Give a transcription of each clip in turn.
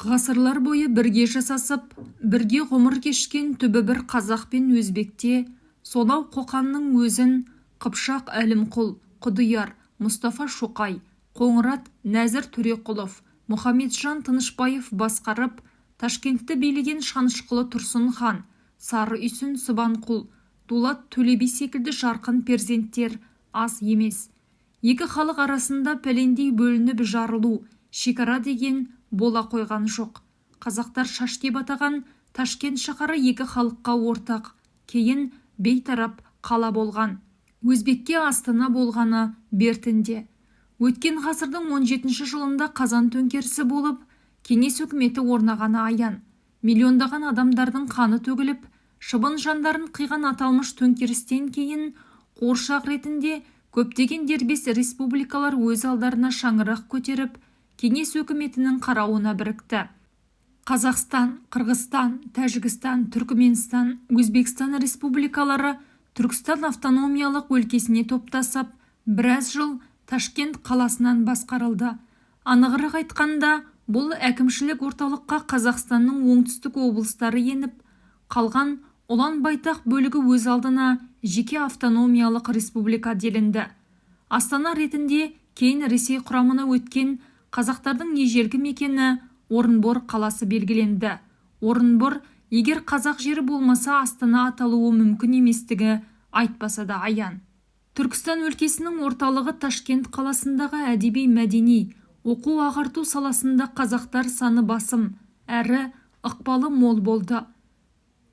Ғасырлар бойы бірге жасасып, бірге ғұмыр кешкен түбі бір қазақ пен өзбекте, сонау Қоқанның өзін Қыпшақ Әлімқұл, Құдияр, Мұстафа Шоқай, Қоңырат Нәзір Төреқұлов, Мұхамеджан Тынышбаев басқарып, Ташкентті билеген Шанышқылы Тұрсын хан, Сары Үйсін Субанқұл, Дулат Төле би секілді жарқын перзенттер аз емес. Екі халық арасында пәлендей бөлініп жарылу, шекара деген бола қойған жоқ. Қазақтар шаш деп атаған Ташкент шаһары екі халыққа ортақ, кейін бейтарап қала болған. Өзбекке Астана болғаны бертінде. Өткен ғасырдың 17-ші жылында Қазан төңкерісі болып, кеңес үкіметі орнағаны аян. Миллиондаған адамдардың қаны төгіліп, шыбын жандарын қиған аталмыш төңкерістен кейін қуыршақ ретінде көптеген дербес республикалар өз алдарына шаңырақ көтеріп, кеңес өкіметінің қарауына бірікті. Қазақстан, Қырғызстан, Тәжікстан, Түркіменстан, Өзбекстан республикалары Түркістан автономиялық өлкесіне топтасып, біраз жыл Ташкент қаласынан басқарылды. Анығырақ айтқанда, бұл әкімшілік орталыққа Қазақстанның оңтүстік облыстары еніп, қалған ұлан байтақ бөлігі өз алдына жеке автономиялық республика делінді. Астана ретінде кейін Ресей құрамына өткен қазақтардың ежелгі мекені Орынбор қаласы белгіленді. Орынбор, егер қазақ жері болмаса Астана аталуы мүмкін еместігі айтпаса да аян. Түркістан өлкесінің орталығы Ташкент қаласындағы әдеби-мәдени, оқу-ағарту саласында қазақтар саны басым, әрі ықпалы мол болды.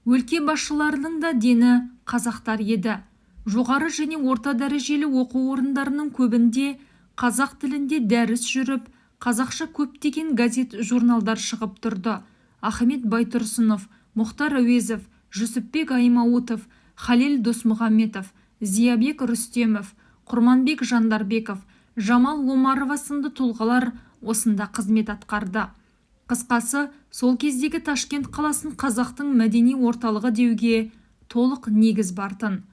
Өлке басшыларының да дені қазақтар еді. Жоғары және орта дәрежелі оқу орындарының көбінде қазақ тілінде дәріс жүріп, қазақша көптеген газет-журналдар шығып тұрды. Ахмет Байтұрсынов, Мұхтар Әуезов, Жүсіпбек Аймауытов, Халел Досмұхамедов, Зиябек Рүстемов, Құрманбек Жандарбеков, Жамал Омарова сынды тұлғалар осында қызмет атқарды. Қысқасы, сол кездегі Ташкент қаласын қазақтың мәдени орталығы деуге толық негіз бартын.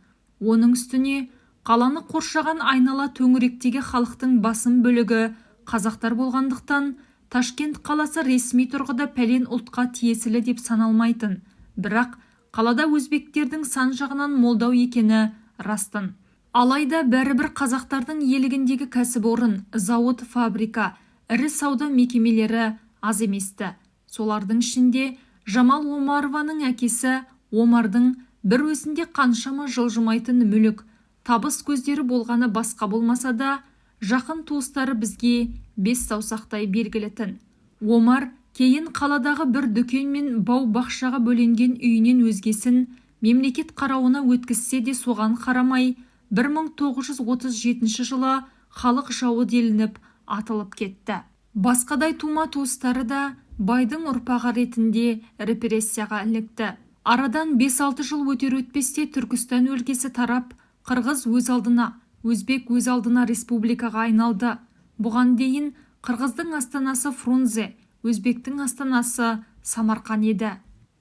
Оның үстіне қаланы қоршаған айнала төңіректегі халықтың басым бөлігі қазақтар болғандықтан, Ташкент қаласы ресми тұрғыда пәлен ұлтқа тиесілі деп саналмайтын. Бірақ қалада өзбектердің сан жағынан молдау екені растын. Алайда бәрібір қазақтардың иелігіндегі кәсіпорын, зауыт, фабрика, ірі сауда мекемелері аз еместі. Солардың ішінде Жамал Омарованың әкесі Омардың бір өзінде қаншама жылжымайтын мүлік, табыс көздері болғаны басқа болмаса да, жақын туыстары бізге бес саусақтай белгілетін. Омар кейін қаладағы бір дүкен мен бау-бақшаға бөленген үйінен өзгесін мемлекет қарауына өткізсе де соған қарамай 1937 жылы халық жауы делініп атылып кетті. Басқадай тума туыстары да байдың ұрпағы ретінде репрессияға ілікті. Арадан 5-6 жыл өтер-өтпесте Түркістан өлкесі тарап, Қырғыз өз алдына, Өзбек өз алдына республикаға айналды. Бұған дейін Қырғыздың астанасы Фрунзе, Өзбектің астанасы Самарқан еді.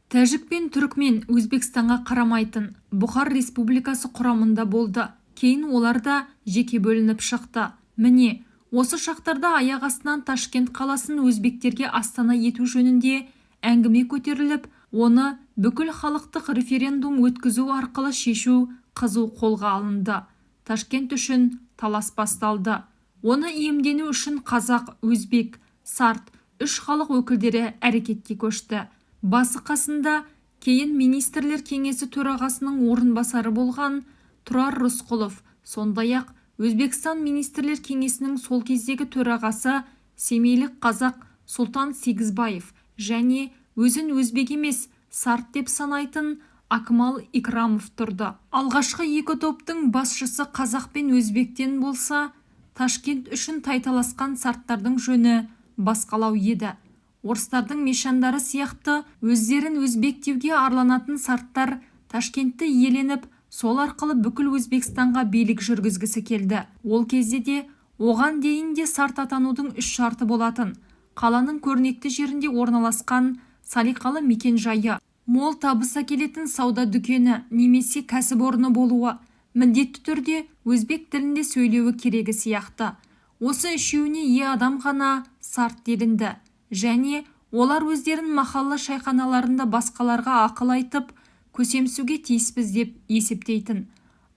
Тәжік пен Түрікмен Өзбекстанға қарамайтын Бұхар республикасы құрамында болды. Кейін олар да жеке бөлініп шықты. Міне, осы шақтарда аяқ астынан Ташкент қаласын өзбектерге астана ету жөнінде әңгіме көтеріліп, оны бүкіл халықтық референдум өткізу арқылы шешу қызу қолға алынды. Ташкент үшін талас басталды. Оны иемдену үшін қазақ, өзбек, сарт, үш халық өкілдері әрекетке көшті. Басы қасында кейін министрлер кеңесі төрағасының орынбасары болған Тұрар Рысқұлов, сондай-ақ Өзбекстан министрлер кеңесінің сол кездегі төрағасы семейлік қазақ Сұлтан Сегізбаев және өзін өзбек емес сарт деп санайтын Акмал Икрамов тұрды. Алғашқы екі топтың басшысы қазақ пен өзбектен болса, Ташкент үшін тайталасқан сарттардың жөні басқалау еді. Орыстардың мешандары сияқты өздерін өзбек деуге арланатын сарттар Ташкентті иеленіп, сол арқылы бүкіл Өзбекстанға билік жүргізгісі келді. Ол кезде де оған дейін де сарт атанудың үш шарты болатын. Қаланың көрнекті жерінде орналасқан салиқалы мекен жайы, мол табыс әкелетін сауда дүкені немесе кәсіпорны болуы, міндетті түрде өзбек тілінде сөйлеуі керегі сияқты. Осы үшеуіне ие адам ғана сарт делінді. Және Олар өздерін махалла шайханаларында басқаларға ақыл айтып, көсемсуге тиіспіз деп есептейтін.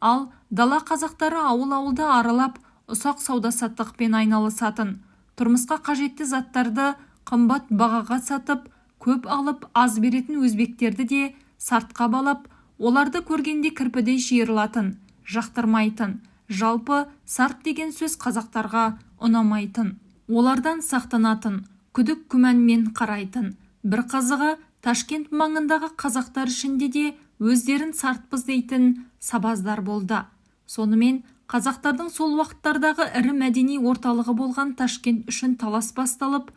Ал дала қазақтары ауыл-ауылды аралап, ұсақ сауда-саттықпен айналысатын. Тұрмысқа қажетті заттарды қымбат бағаға сатып, көп алып аз беретін өзбектерді де сартқа балап, оларды көргенде кірпідей жиырылатын, жақтырмайтын. Жалпы сарт деген сөз қазақтарға ұнамайтын. Олардан сақтанатын, күдік күмәнмен қарайтын. Бір қызығы, Ташкент маңындағы қазақтар ішінде де өздерін сартпыз дейтін сабаздар болды. Сонымен қазақтардың сол уақыттардағы ірі мәдени орталығы болған Ташкент үшін талас басталып,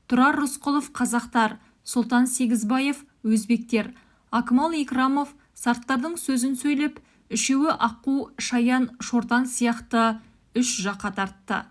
Тұрар Рысқұлов қазақтар, Сұлтан Сегізбаев өзбектер, Акмал Икрамов сарттардың сөзін сөйлеп, үшеуі Аққу, Шаян, Шортан сияқты үш жаққа тартты.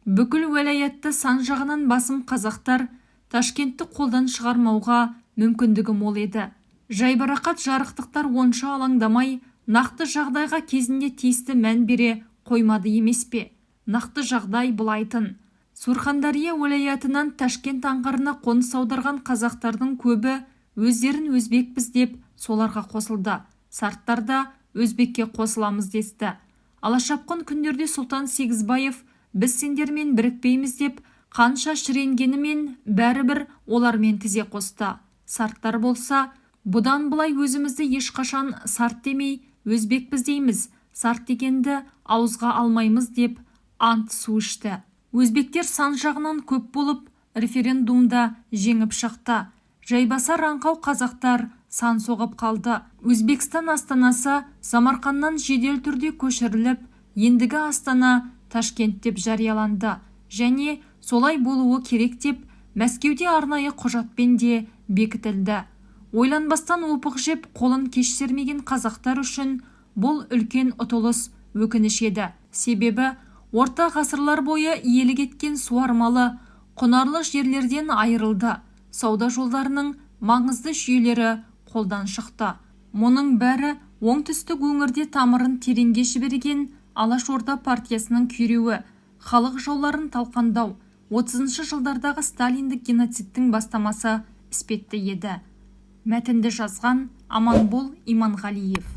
Бүкіл уәлаятты сан жағынан басым қазақтар Ташкентті қолдан шығармауға мүмкіндігі мол еді. Жайбарақат жарықтықтар онша алаңдамай, нақты жағдайға кезінде тиісті мән бере қоймады емес пе? Нақты жағдай былайтын. Сурхандария уәлаятынан Ташкент аңғарына қоныс аударған қазақтардың көбі өздерін өзбекпіз деп соларға қосылды. Сарттар да өзбекке қосыламыз десті. Алашапқын күндерде Сұлтан Сегізбаев біз сендермен бірікпейміз деп қанша шіренгенімен бәрібір олармен тізе қосты. Сарттар болса, бұдан былай өзімізді ешқашан сарт демей өзбекпіз дейміз, сарт дегенді ауызға алмаймыз деп ант су ішті. Өзбектер сан жағынан көп болып, референдумда жеңіп шықты. Жайбасар аңқау қазақтар сан соғып қалды. Өзбекстан астанасы Самарқаннан жедел түрде көшіріліп, ендігі астана Ташкент деп жарияланды. Және солай болуы керек деп Мәскеуде арнайы құжатпен де бекітілді. Ойланбастан опық жеп қолын кеш сермеген қазақтар үшін бұл үлкен ұтылыс, өкініш еді. Себебі орта ғасырлар бойы иелік еткен суармалы, құнарлы жерлерден айырылды. Сауда жолдарының маңызды жүйелері қолдан шықты. Мұның бәрі оңтүстік өңірде тамырын тереңге жіберген Алашорда партиясының күйреуі, халық жауларын талқандау, 30-шы жылдардағы сталиндік геноцидтің бастамасы іспетті еді. Мәтінді жазған Аманбол Иманғалиев.